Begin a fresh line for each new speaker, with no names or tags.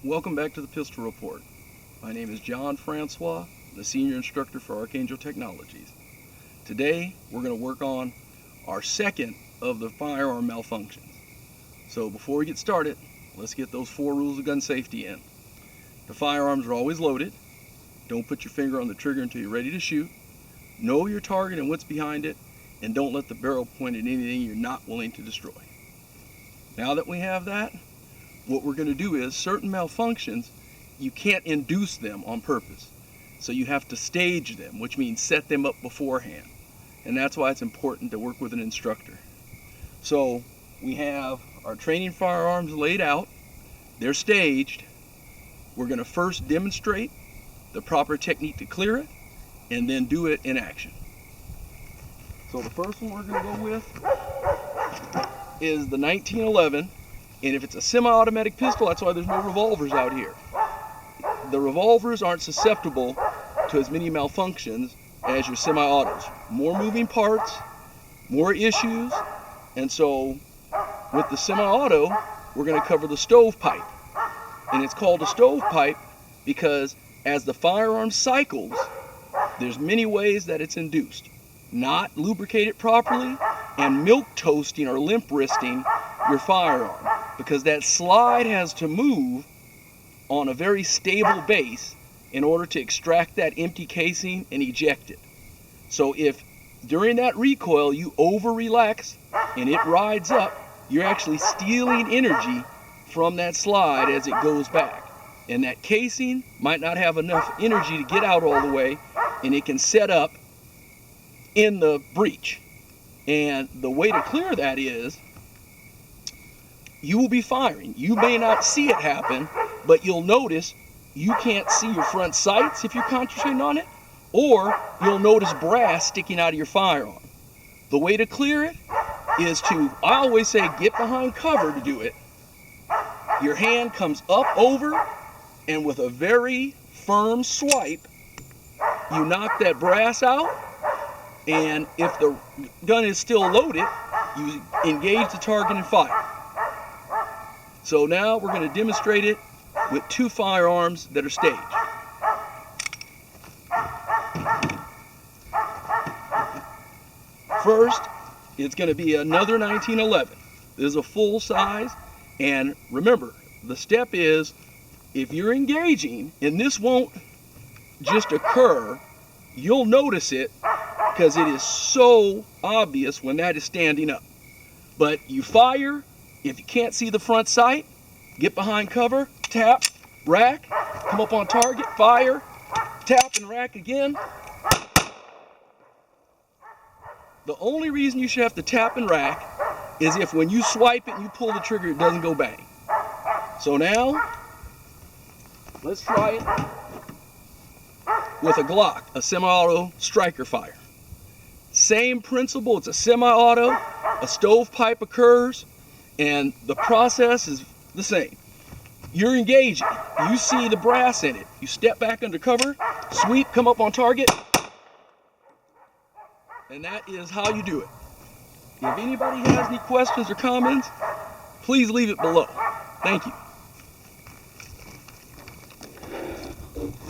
Welcome back to the Pistol Report. My name is John Francois, the Senior Instructor for Archangel Technologies. Today, we're going to work on our second of the firearm malfunctions. So before we get started, let's get those 4 rules of gun safety in. The firearms are always loaded. Don't put your finger on the trigger until you're ready to shoot. Know your target and what's behind it, and don't let the barrel point at anything you're not willing to destroy. Now that we have that, what we're going to do is certain malfunctions, you can't induce them on purpose. So you have to stage them, which means set them up beforehand. And that's why it's important to work with an instructor. So we have our training firearms laid out. They're staged. We're going to first demonstrate the proper technique to clear it, and then do it in action. So the first one we're going to go with is the 1911. And if it's a semi-automatic pistol, that's why there's no revolvers out here. The revolvers aren't susceptible to as many malfunctions as your semi-autos. More moving parts, more issues, and so with the semi-auto, we're going to cover the stovepipe. And it's called a stovepipe because as the firearm cycles, there's many ways that it's induced. Not lubricated properly, and milk toasting or limp wristing your firearm, because that slide has to move on a very stable base in order to extract that empty casing and eject it. So if during that recoil you over relax and it rides up, you're actually stealing energy from that slide as it goes back. And that casing might not have enough energy to get out all the way, and it can set up in the breech. And the way to clear that is you will be firing. You may not see it happen, but you'll notice you can't see your front sights if you're concentrating on it, or you'll notice brass sticking out of your firearm. The way to clear it is to, I always say, get behind cover to do it. Your hand comes up over, and with a very firm swipe, you knock that brass out, and if the gun is still loaded, you engage the target and fire. So now we're going to demonstrate it with 2 firearms that are staged. First, it's going to be another 1911. This is a full size, and remember, the step is if you're engaging, and this won't just occur, you'll notice it because it is so obvious when that is standing up. But you fire. If you can't see the front sight, get behind cover, tap, rack, come up on target, fire, tap and rack again. The only reason you should have to tap and rack is if when you swipe it and you pull the trigger, it doesn't go bang. So now, let's try it with a Glock, a semi-auto striker fire. Same principle, it's a semi-auto, a stovepipe occurs, and the process is the same. You're engaging. You see the brass in it. You step back under cover, sweep, come up on target, and that is how you do it. If anybody has any questions or comments, please leave it below. Thank you.